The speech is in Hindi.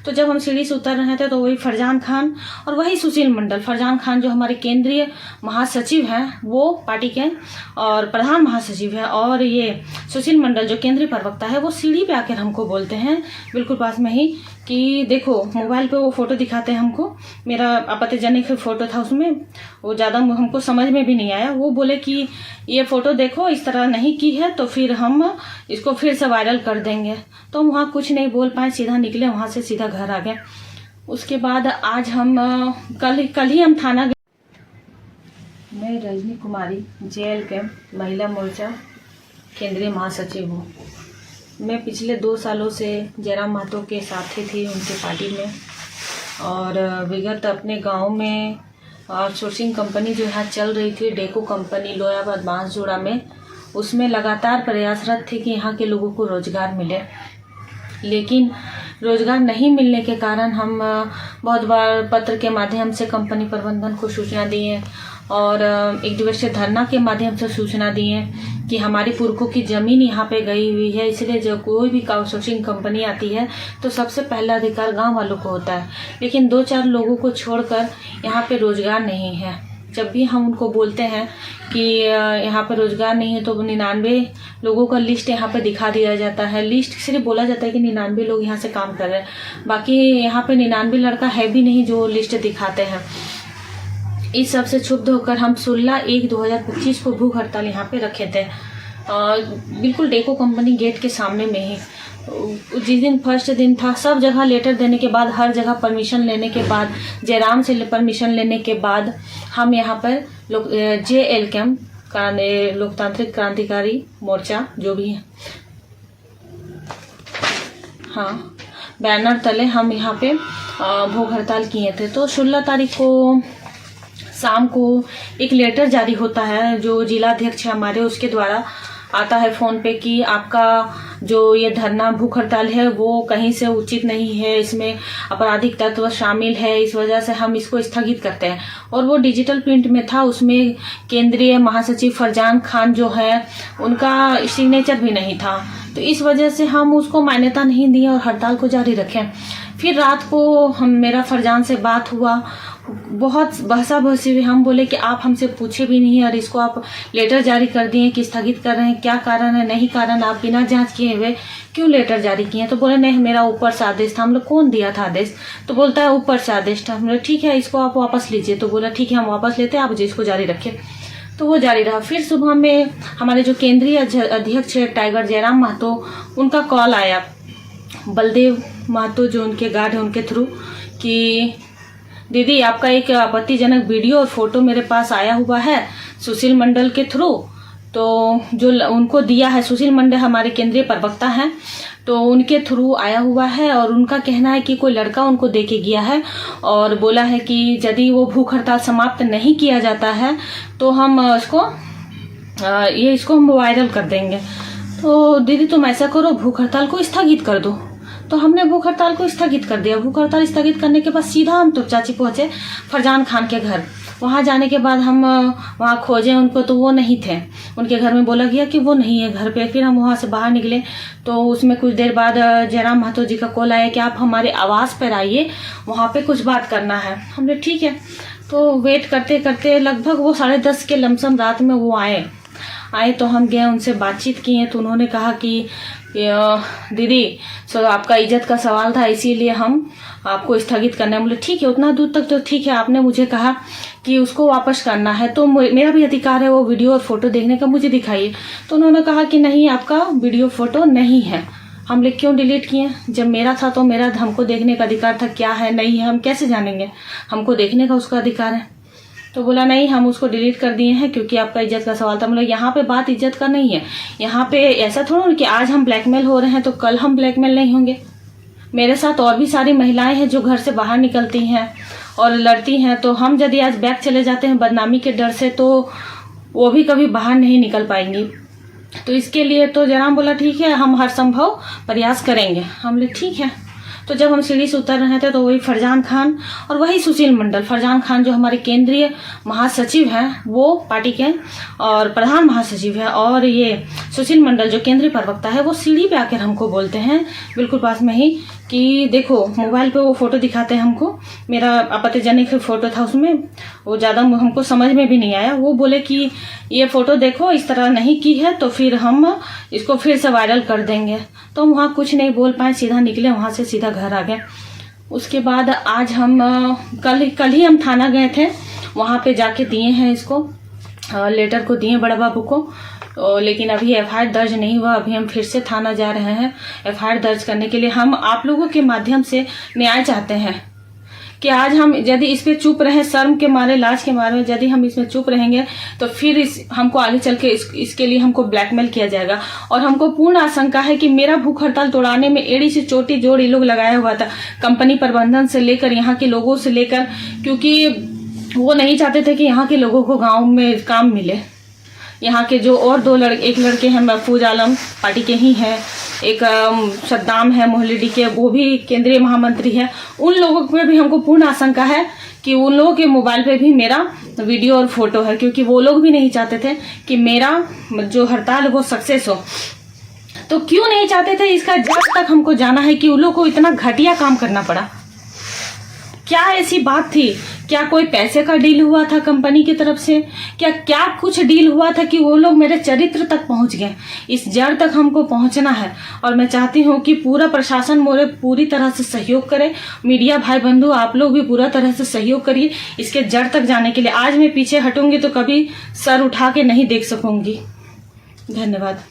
तो जब हम सीढ़ी से उतर रहे थे तो वही फरजान खान और वही सुशील मंडल, फरजान खान जो हमारे केंद्रीय महासचिव हैं वो पार्टी के और प्रधान महासचिव है, और ये सुशील मंडल जो केंद्रीय प्रवक्ता है वो सीढ़ी पे आकर हमको बोलते हैं बिल्कुल पास में ही कि देखो, मोबाइल पे वो फोटो दिखाते हैं हमको, मेरा आपत्तिजनक फोटो था उसमें, वो ज़्यादा हमको समझ में भी नहीं आया। वो बोले कि ये फोटो देखो, इस तरह नहीं की है तो फिर हम इसको फिर से वायरल कर देंगे। तो हम वहाँ कुछ नहीं बोल पाए, सीधा निकले वहाँ से, सीधा घर आ गए। उसके बाद आज हम कल ही हम थाना गए। मैं रजनी कुमारी जेल के महिला मोर्चा केंद्रीय महासचिव हूँ। मैं पिछले 2 सालों से जयराम महतो के साथी थी उनके पार्टी में, और विगत अपने गांव में आउटसोर्सिंग कंपनी जो यहाँ चल रही थी, डेको कंपनी लोयाबाद बांसजोड़ा में, उसमें लगातार प्रयासरत थी कि यहाँ के लोगों को रोज़गार मिले। लेकिन रोज़गार नहीं मिलने के कारण हम बहुत बार पत्र के माध्यम से कंपनी प्रबंधन को सूचना दिए और 1 दिवसीय धरना के माध्यम से सूचना दिए कि हमारी पुरखों की ज़मीन यहाँ पे गई हुई है, इसलिए जो कोई भी आउटसोर्सिंग कंपनी आती है तो सबसे पहला अधिकार गांव वालों को होता है। लेकिन 2-4 लोगों को छोड़कर यहाँ पे रोज़गार नहीं है। जब भी हम उनको बोलते हैं कि यहाँ पर रोज़गार नहीं है तो 99 लोगों का लिस्ट यहाँ पे दिखा दिया जाता है। लिस्ट सिर्फ बोला जाता है कि 99 लोग यहाँ से काम कर रहे हैं, बाकी यहाँ पे 99 लड़का है भी नहीं जो लिस्ट दिखाते हैं। इस सब से क्षुब्ध होकर हम 16/1/2025 को भूख हड़ताल यहाँ पे रखे थे, बिल्कुल डेको कंपनी गेट के सामने में ही। जिस दिन फर्स्ट दिन था, सब जगह लेटर देने के बाद, हर जगह परमिशन लेने के बाद, जयराम से परमिशन लेने के बाद हम यहाँ पर JLCAM लोकतांत्रिक क्रांतिकारी मोर्चा जो भी है, हाँ, बैनर तले हम यहाँ पे भूख हड़ताल किए थे। तो 16 तारीख को शाम को एक लेटर जारी होता है जो जिलाध्यक्ष हमारे उसके द्वारा आता है फ़ोन पे कि आपका जो ये धरना भूख हड़ताल है वो कहीं से उचित नहीं है, इसमें आपराधिक तत्व शामिल है, इस वजह से हम इसको स्थगित करते हैं। और वो डिजिटल प्रिंट में था, उसमें केंद्रीय महासचिव फरजान खान जो है उनका सिग्नेचर भी नहीं था, तो इस वजह से हम उसको मान्यता नहीं दी और हड़ताल को जारी रखें। फिर रात को मेरा फरजान से बात हुआ, बहुत बहसा बहसी हुई। हम बोले कि आप हमसे पूछे भी नहीं और इसको आप लेटर जारी कर दिए कि स्थगित कर रहे हैं, क्या कारण है, नहीं कारण, आप बिना जांच किए हुए क्यों लेटर जारी किए? तो बोले नहीं, मेरा ऊपर से आदेश था। हम लोग कौन दिया था आदेश? तो बोलता है ऊपर से आदेश था। हम लोग ठीक है, इसको आप वापस लीजिए। तो बोला ठीक है, हम वापस लेते हैं, आप इसको जारी रखिए। तो वो जारी रहा। फिर सुबह में हमारे जो केंद्रीय अध्यक्ष है टाइगर जयराम महतो, उनका कॉल आया बलदेव महतो जो उनके गार्ड है उनके थ्रू कि दीदी आपका एक आपत्तिजनक वीडियो और फोटो मेरे पास आया हुआ है सुशील मंडल के थ्रू। तो जो उनको दिया है, सुशील मंडल हमारे केंद्रीय प्रवक्ता हैं, तो उनके थ्रू आया हुआ है और उनका कहना है कि कोई लड़का उनको दे के गया है और बोला है कि यदि वो भूख हड़ताल समाप्त नहीं किया जाता है तो हम इसको हम वायरल कर देंगे। तो दीदी तुम ऐसा करो, भूख हड़ताल को स्थगित कर दो। तो हमने भूख हड़ताल को स्थगित कर दिया। भूख हड़ताल स्थगित करने के बाद सीधा हम तो चाची पहुंचे फरजान खान के घर। वहां जाने के बाद हम वहां खोजे उनको, तो वो नहीं थे। उनके घर में बोला गया कि वो नहीं है घर पे। फिर हम वहां से बाहर निकले तो उसमें कुछ देर बाद जयराम महतो जी का कॉल आया कि आप हमारे आवास पर आइए, वहां पे कुछ बात करना है। हमने ठीक है। तो वेट करते करते लगभग वो 10:30 के लमसम रात में वो आए तो हम गए, उनसे बातचीत किए। तो उन्होंने कहा कि दीदी सो आपका इज्जत का सवाल था, इसीलिए हम आपको स्थगित करना है। बोले ठीक है, उतना दूर तक तो ठीक है। आपने मुझे कहा कि उसको वापस करना है तो मेरा भी अधिकार है वो वीडियो और फोटो देखने का, मुझे दिखाइए। तो उन्होंने कहा कि नहीं, आपका वीडियो फोटो नहीं है। हम लोग क्यों डिलीट किए? जब मेरा था तो मेरा हमको देखने का अधिकार था, क्या है नहीं है हम कैसे जानेंगे? हमको देखने का उसका अधिकार है। तो बोला नहीं, हम उसको डिलीट कर दिए हैं क्योंकि आपका इज्जत का सवाल था। मतलब यहाँ पे बात इज्जत का नहीं है। यहाँ पे ऐसा थोड़ा कि आज हम ब्लैकमेल हो रहे हैं तो कल हम ब्लैकमेल नहीं होंगे। मेरे साथ और भी सारी महिलाएं हैं जो घर से बाहर निकलती हैं और लड़ती हैं, तो हम यदि आज बैक चले जाते हैं बदनामी के डर से तो वो भी कभी बाहर नहीं निकल पाएंगी। तो इसके लिए तो जयराम बोला ठीक है, हम हर संभव प्रयास करेंगे। हम बोले ठीक है। तो जब हम सीढ़ी से उतर रहे थे तो वही फरजान खान और वही सुशील मंडल, फरजान खान जो हमारे केंद्रीय महासचिव हैं वो पार्टी के और प्रधान महासचिव है, और ये सुशील मंडल जो केंद्रीय प्रवक्ता है वो सीढ़ी पे आकर हमको बोलते हैं बिल्कुल पास में ही कि देखो मोबाइल पे वो फोटो दिखाते हैं हमको, मेरा आपत्तिजनक फोटो था उसमें, वो ज़्यादा हमको समझ में भी नहीं आया। वो बोले कि ये फोटो देखो इस तरह नहीं की है तो फिर हम इसको फिर से वायरल कर देंगे। तो हम वहाँ कुछ नहीं बोल पाए, सीधा निकले वहाँ से, सीधा घर आ गए। उसके बाद आज हम कल ही हम थाना गए थे, वहाँ पे जाके दिए हैं इसको, लेटर को दिए बड़ा बाबू को। लेकिन अभी एफआईआर दर्ज नहीं हुआ। अभी हम फिर से थाना जा रहे हैं एफआईआर दर्ज करने के लिए। हम आप लोगों के माध्यम से न्याय चाहते हैं कि आज हम यदि इस पे चुप रहे, शर्म के मारे, लाज के मारे, यदि हम इसमें चुप रहेंगे तो फिर हमको आगे चल के इसके लिए हमको ब्लैकमेल किया जाएगा। और हमको पूर्ण आशंका है कि मेरा भूख हड़ताल तोड़ाने में एड़ी से चोटी जोड़ ये लोग लगाया हुआ था, कंपनी प्रबंधन से लेकर यहाँ के लोगों से लेकर, क्योंकि वो नहीं चाहते थे कि यहाँ के लोगों को गाँव में काम मिले। यहाँ के जो और एक लड़के हैं महफूज आलम पार्टी के ही हैं, एक सद्दाम है मोहल्लेडी के, वो भी केंद्रीय महामंत्री है। उन लोगों पे भी हमको पूर्ण आशंका है कि उन लोगों के मोबाइल पे भी मेरा वीडियो और फोटो है, क्योंकि वो लोग भी नहीं चाहते थे कि मेरा जो हड़ताल वो सक्सेस हो। तो क्यों नहीं चाहते थे, इसका जब तक हमको जाना है कि उन लोगों को इतना घटिया काम करना पड़ा। क्या ऐसी बात थी? क्या कोई पैसे का डील हुआ था कंपनी की तरफ से? क्या कुछ डील हुआ था कि वो लोग मेरे चरित्र तक पहुंच गए? इस जड़ तक हमको पहुंचना है और मैं चाहती हूं कि पूरा प्रशासन मोरे पूरी तरह से सहयोग करे। मीडिया भाई बंधु आप लोग भी पूरा तरह से सहयोग करिए इसके जड़ तक जाने के लिए। आज मैं पीछे हटूंगी तो कभी सर उठा के नहीं देख सकूंगी। धन्यवाद।